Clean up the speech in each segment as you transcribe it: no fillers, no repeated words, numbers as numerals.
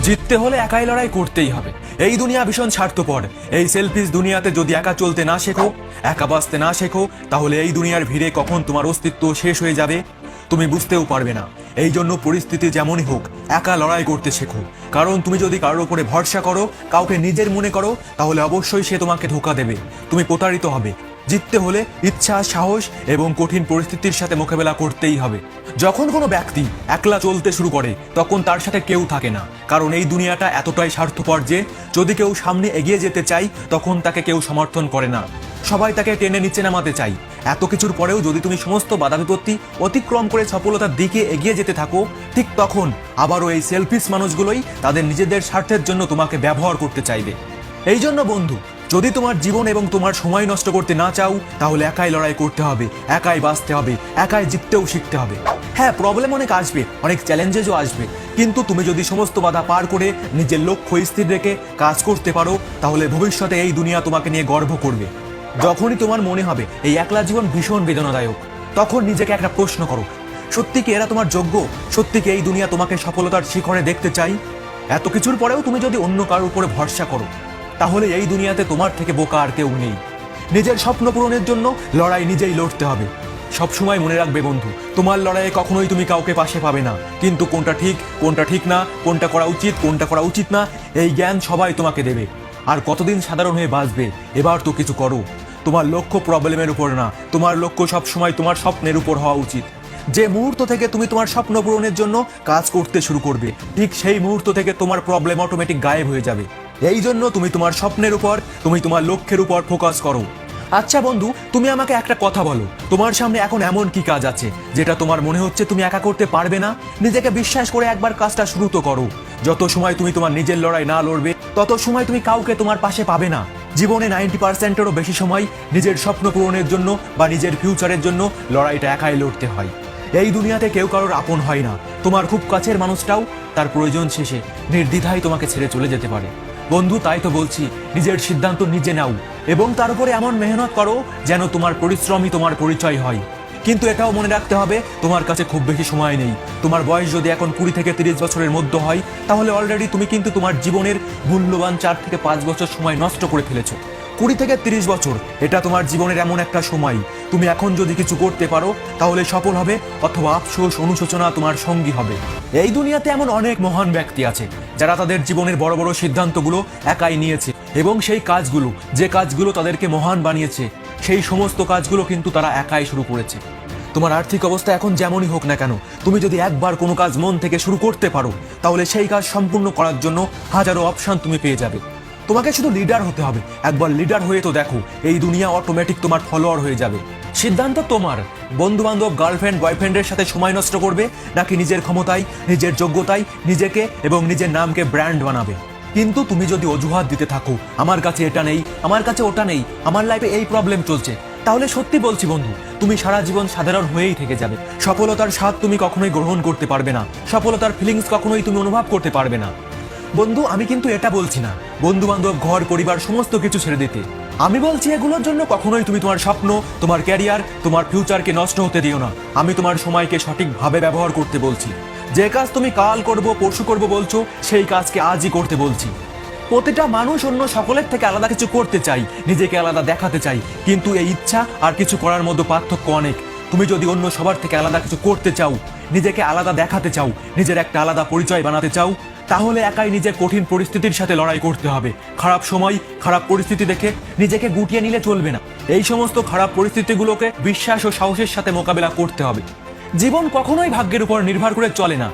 জিততে হলে একাই লড়াই করতেই হবে। এই দুনিয়া ভীষণ স্বার্থপর। এই সেলফিশ দুনিয়াতে যদি একা চলতে না শেখো, একা বাঁচতে না শেখো, তাহলে এই দুনিয়ার ভিড়ে কখন তোমার অস্তিত্ব শেষ হয়ে যাবে তুমি বুঝতেও পারবে না। এই জন্য পরিস্থিতি যেমনই হোক একা লড়াই করতে শেখো। কারণ তুমি যদি কারোর উপরে ভরসা করো, কাউকে নিজের মনে করো, তাহলে অবশ্যই সে তোমাকে ধোঁকা দেবে, তুমি প্রতারিত হবে। জিততে হলে ইচ্ছা, সাহস এবং কঠিন পরিস্থিতির সাথে মোকাবেলা করতেই হবে। যখন কোনো ব্যক্তি একলা চলতে শুরু করে তখন তার সাথে কেউ থাকে না, কারণ এই দুনিয়াটা এতটাই স্বার্থপর যে যদি কেউ সামনে এগিয়ে যেতে চায় তখন তাকে কেউ সমর্থন করে না, সবাই তাকে টেনে নিচে নামাতে চায়। এত কিছুর পরেও যদি তুমি সমস্ত বাধা বিপত্তি অতিক্রম করে সফলতার দিকে এগিয়ে যেতে থাকো, ঠিক তখন আবারও এই সেলফিশ মানুষগুলোই তাদের নিজেদের স্বার্থের জন্য তোমাকে ব্যবহার করতে চাইবে। এই জন্য বন্ধু, যদি তোমার জীবন এবং তোমার সময় নষ্ট করতে না চাও, তাহলে একাই লড়াই করতে হবে, একাই বাঁচতে হবে, একাই জিততেও শিখতে হবে। হ্যাঁ, প্রবলেম অনেক আসবে, অনেক চ্যালেঞ্জেসও আসবে, কিন্তু তুমি যদি সমস্ত বাধা পার করে নিজের লক্ষ্য স্থির রেখে কাজ করতে পারো, তাহলে ভবিষ্যতে এই দুনিয়া তোমাকে নিয়ে গর্ব করবে। যখনই তোমার মনে হবে এই একলা জীবন ভীষণ বেদনাদায়ক, তখন নিজেকে একটা প্রশ্ন করো, সত্যি কি এরা তোমার যোগ্য? সত্যি কি এই দুনিয়া তোমাকে সফলতার শিখরে দেখতে চাই? এত কিছুর পরেও তুমি যদি অন্য কারোর উপরে ভরসা করো, তাহলে এই দুনিয়াতে তোমার থেকে বোকা আর কেউ নেই। নিজের স্বপ্ন পূরণের জন্য লড়াই নিজেই লড়তে হবে। সবসময় মনে রাখবে বন্ধু, তোমার লড়াইয়ে কখনোই তুমি কাউকে পাশে পাবে না, কিন্তু কোনটা ঠিক না, কোনটা করা উচিত, কোনটা করা উচিত না, এই জ্ঞান সবাই তোমাকে দেবে। আর কতদিন সাধারণ হয়ে বাঁচবে? এবার তো কিছু করো। তোমার লক্ষ্য প্রবলেমের উপর না, তোমার লক্ষ্য সবসময় তোমার স্বপ্নের উপর হওয়া উচিত। যে মুহূর্ত থেকে তুমি তোমার স্বপ্ন পূরণের জন্য কাজ করতে শুরু করবে, ঠিক সেই মুহূর্ত থেকে তোমার প্রবলেম অটোমেটিক গায়েব হয়ে যাবে। এই জন্য তুমি তোমার স্বপ্নের উপর, তুমি তোমার লক্ষ্যের উপর ফোকাস করো। আচ্ছা বন্ধু, তুমি আমাকে একটা কথা বলো, তোমার সামনে এখন এমন কি কাজ আছে যেটা তোমার মনে হচ্ছে তুমি একা করতে পারবে না? নিজেকে বিশ্বাস করে একবার কাজটা শুরু তো করো। যত সময় তুমি তোমার নিজের লড়াই না লড়বে, তত সময় তুমি কাউকে তোমার পাশে পাবে না। জীবনে 90%-এরও বেশি সময় নিজের স্বপ্ন পূরণের জন্য বা নিজের ফিউচারের জন্য লড়াইটা একাই লড়তে হয়। এই দুনিয়াতে কেউ কারোর আপন হয় না। তোমার খুব কাছের মানুষটাও তার প্রয়োজন শেষে নির্দ্বিধায় তোমাকে ছেড়ে চলে যেতে পারে। বন্ধু, তাই তো বলছি, নিজের সিদ্ধান্ত নিজে নাও এবং তার উপরে এমন মেহনত করো যেন তোমার পরিশ্রমই তোমার পরিচয় হয়। কিন্তু এটাও মনে রাখতে হবে, তোমার কাছে খুব বেশি সময় নেই। তোমার বয়স যদি এখন 20 থেকে 30 বছরের মধ্যে হয়, তাহলে অলরেডি তুমি কিন্তু তোমার জীবনের মূল্যবান 4 থেকে 5 বছর সময় নষ্ট করে ফেলেছো। 20 থেকে 30 বছর এটা তোমার জীবনের এমন একটা সময়, তুমি এখন যদি কিছু করতে পারো তাহলে সফল হবে, অথবা আফসোস, অনুশোচনা তোমার সঙ্গী হবে। এই দুনিয়াতে এমন অনেক মহান ব্যক্তি আছে যারা তাদের জীবনের বড় বড় সিদ্ধান্তগুলো একাই নিয়েছে, এবং সেই কাজগুলো, যে কাজগুলো তাদেরকে মহান বানিয়েছে, সেই সমস্ত কাজগুলো কিন্তু তারা একাই শুরু করেছে। তোমার আর্থিক অবস্থা এখন যেমনই হোক না কেন, তুমি যদি একবার কোনো কাজ মন থেকে শুরু করতে পারো, তাহলে সেই কাজ সম্পূর্ণ করার জন্য হাজারো অপশন তুমি পেয়ে যাবে। তোমাকে শুধু লিডার হতে হবে। একবার লিডার হয়ে তো দেখো, এই দুনিয়া অটোমেটিক তোমার ফলোয়ার হয়ে যাবে। সিদ্ধান্ত তোমার। বন্ধু বান্ধব, গার্লফ্রেন্ড, বয়ফ্রেন্ডের সাথে সময় নষ্ট করবে, নাকি নিজের ক্ষমতায়, নিজের যোগ্যতায় নিজেকে এবং নিজের নামকে ব্র্যান্ড বানাবে। কিন্তু তুমি যদি অজুহাত দিতে থাকো, আমার কাছে এটা নেই, আমার কাছে ওটা নেই, আমার লাইফে এই প্রবলেম চলছে, তাহলে সত্যি বলছি বন্ধু, তুমি সারা জীবন সাধারণ হয়েই থেকে যাবে। সফলতার স্বাদ তুমি কখনোই গ্রহণ করতে পারবে না, সফলতার ফিলিংস কখনোই তুমি অনুভব করতে পারবে না। বন্ধু, আমি কিন্তু এটা বলছি না বন্ধু বান্ধব, ঘর পরিবার সমস্ত কিছু ছেড়ে দিতে। আমি বলছি এগুলোর জন্য কখনোই তুমি তোমার স্বপ্ন, তোমার ক্যারিয়ার, তোমার ফিউচারকে নষ্ট হতে দিও না। আমি তোমার সময়কে সঠিকভাবে ব্যবহার করতে বলছি। যে কাজ তুমি কাল করব, পরশু করব বলছো, সেই কাজকে আজই করতে বলছি। প্রতিটা মানুষ অন্য সকলের থেকে আলাদা কিছু করতে চাই, নিজেকে আলাদা দেখাতে চাই, কিন্তু এই ইচ্ছা আর কিছু করার মধ্যে পার্থক্য অনেক। তুমি যদি অন্য সবার থেকে আলাদা কিছু করতে চাও, নিজেকে আলাদা দেখাতে চাও, নিজের একটা আলাদা পরিচয় বানাতে চাও, তাহলে একাই নিজের কঠিন পরিস্থিতির সাথে লড়াই করতে হবে। খারাপ সময়, খারাপ পরিস্থিতি দেখে নিজেকে গুটিয়ে নিলে চলবে না। এই সমস্ত খারাপ পরিস্থিতিগুলোকে বিশ্বাস ও সাহসের সাথে মোকাবেলা করতে হবে। জীবন কখনোই ভাগ্যের উপর নির্ভর করে চলে না।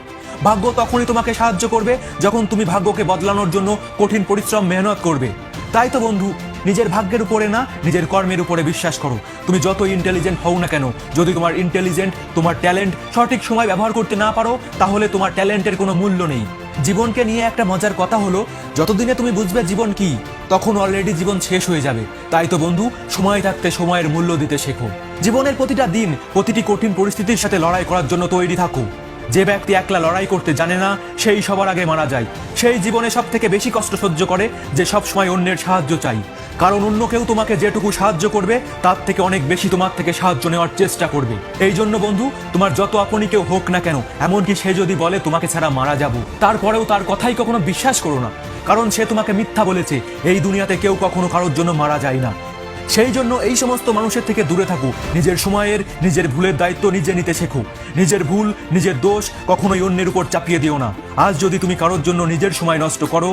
ভাগ্য তখনই তোমাকে সাহায্য করবে যখন তুমি ভাগ্যকে বদলানোর জন্য কঠিন পরিশ্রম, মেহনত করবে। তাই তো বন্ধু, নিজের ভাগ্যের উপরে না, নিজের কর্মের উপরে বিশ্বাস করো। তুমি যত ইন্টেলিজেন্ট হও না কেন, যদি তোমার ইন্টেলিজেন্ট, তোমার ট্যালেন্ট সঠিক সময় ব্যবহার করতে না পারো, তাহলে তোমার ট্যালেন্টের কোনো মূল্য নেই। জীবনকে নিয়ে একটা মজার কথা হলো, যতদিনে তুমি বুঝবে জীবন কি, তখন অলরেডি জীবন শেষ হয়ে যাবে। তাই তো বন্ধু, সময় থাকতে সময়ের মূল্য দিতে শেখো। জীবনের প্রতিটা দিন, প্রতিটি কঠিন পরিস্থিতির সাথে লড়াই করার জন্য তৈরি থাকো। যে ব্যক্তি একলা লড়াই করতে জানে না সেই সবার আগে মারা যায়। সেই জীবনে সব থেকে বেশি কষ্ট সহ্য করে যে সব সময় অন্যের সাহায্য চাই, কারণ অন্য কেউ তোমাকে যেটুকু সাহায্য করবে তার থেকে অনেক বেশি তোমার থেকে সাহায্য নেওয়ার চেষ্টা করবে। এই জন্য বন্ধু, তোমার যত আপনি কেউ হোক না কেন, এমনকি সে যদি বলে তোমাকে ছাড়া মারা যাব, তারপরেও তার কথাই কখনো বিশ্বাস করো না, কারণ সে তোমাকে মিথ্যা বলেছে। এই দুনিয়াতে কেউ কখনো কারোর জন্য মারা যায় না। সেই জন্য এই সমস্ত মানুষের থেকে দূরে থাকো। নিজের সময়ের, নিজের ভুলের দায়িত্ব নিজে নিতে শেখো। নিজের ভুল, নিজের দোষ কখনোই অন্যের উপর চাপিয়ে দিও না। আজ যদি তুমি কারোর জন্য নিজের সময় নষ্ট করো,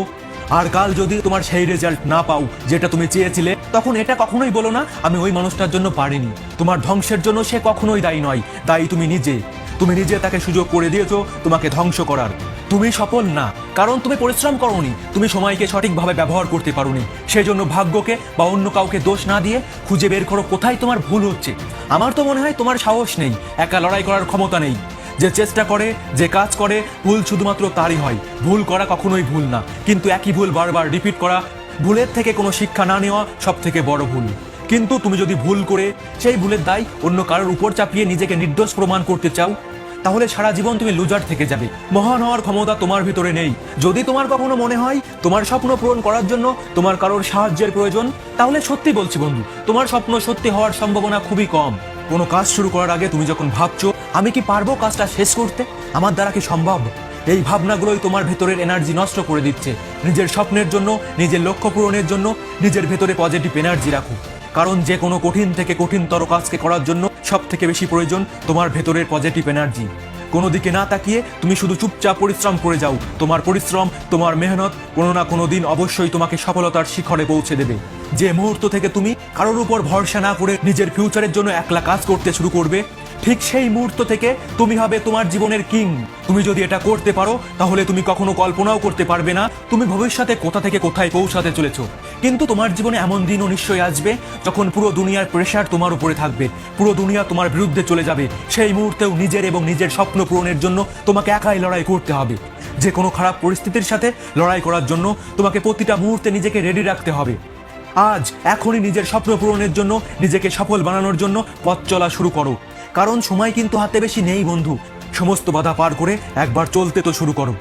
আর কাল যদি তোমার সেই রেজাল্ট না পাও যেটা তুমি চেয়েছিলে, তখন এটা কখনোই বলো না আমি ওই মানুষটার জন্য পারিনি। তোমার ধ্বংসের জন্য সে কখনোই দায়ী নয়, দায়ী তুমি নিজে। তুমি নিজে তাকে সুযোগ করে দিয়েছো তোমাকে ধ্বংস করার। তুমি সফল না, কারণ তুমি পরিশ্রম করোনি, তুমি সময়কে সঠিকভাবে ব্যবহার করতে পারোনি। সেই জন্য ভাগ্যকে বা অন্য কাউকে দোষ না দিয়ে খুঁজে বের করো কোথায় তোমার ভুল হচ্ছে। আমার তো মনে হয় তোমার সাহস নেই, একা লড়াই করার ক্ষমতা নেই। যে চেষ্টা করে, যে কাজ করে, ভুল শুধুমাত্র তারই হয়। ভুল করা কখনোই ভুল না, কিন্তু একই ভুল বারবার রিপিট করা, ভুলের থেকে কোনো শিক্ষা না নেওয়া সব থেকে বড় ভুল। কিন্তু তুমি যদি ভুল করে সেই ভুলের দায় অন্য কারোর উপর চাপিয়ে নিজেকে নির্দোষ প্রমাণ করতে চাও, তাহলে সারা জীবন তুমি লুজার থেকে যাবে। মহান হওয়ার ক্ষমতা তোমার ভিতরে নেই। যদি তোমার কখনো মনে হয় তোমার স্বপ্ন পূরণ করার জন্য তোমার কারোর সাহায্যের প্রয়োজন, তাহলে সত্যি বলছি বন্ধু, তোমার স্বপ্ন সত্যি হওয়ার সম্ভাবনা খুবই কম। কোনো কাজ শুরু করার আগে তুমি যখন ভাবছো আমি কি পারবো কাজটা শেষ করতে, আমার দ্বারা কি সম্ভব, এই ভাবনাগুলোই তোমার ভেতরের এনার্জি নষ্ট করে দিচ্ছে। নিজের স্বপ্নের জন্য, নিজের লক্ষ্য পূরণের জন্য নিজের ভেতরে পজিটিভ এনার্জি রাখো, কারণ যে কোনো কঠিন থেকে কঠিনতর কাজকে করার জন্য সব থেকে বেশি প্রয়োজন তোমার ভেতরের পজিটিভ এনার্জি। কোনো দিকে না তাকিয়ে তুমি শুধু চুপচাপ পরিশ্রম করে যাও। তোমার পরিশ্রম, তোমার মেহনত কোনো না কোনো দিন অবশ্যই তোমাকে সফলতার শিখরে পৌঁছে দেবে। যে মুহূর্ত থেকে তুমি কারোর উপর ভরসা না করে নিজের ফিউচারের জন্য একলা কাজ করতে শুরু করবে, ঠিক সেই মুহূর্ত থেকে তুমি হবে তোমার জীবনের কিং। তুমি যদি এটা করতে পারো, তাহলে তুমি কখনো কল্পনাও করতে পারবে না তুমি ভবিষ্যতে কোথা থেকে কোথায় পৌঁছাতে চলেছো। কিন্তু তোমার জীবনে এমন দিনও নিশ্চয়ই আসবে যখন পুরো দুনিয়ার প্রেশার তোমার উপরে থাকবে, পুরো দুনিয়া তোমার বিরুদ্ধে চলে যাবে। সেই মুহূর্তেও নিজের এবং নিজের স্বপ্ন পূরণের জন্য তোমাকে একাই লড়াই করতে হবে। যে কোনো খারাপ পরিস্থিতির সাথে লড়াই করার জন্য তোমাকে প্রতিটা মুহূর্তে নিজেকে রেডি রাখতে হবে। আজ এখনই নিজের স্বপ্ন পূরণের জন্য, নিজেকে সফল বানানোর জন্য পথ চলা শুরু করো, কারণ সময় কিন্তু হাতে বেশি নেই বন্ধু। সমস্ত বাধা পার করে একবার চলতে তো শুরু করো।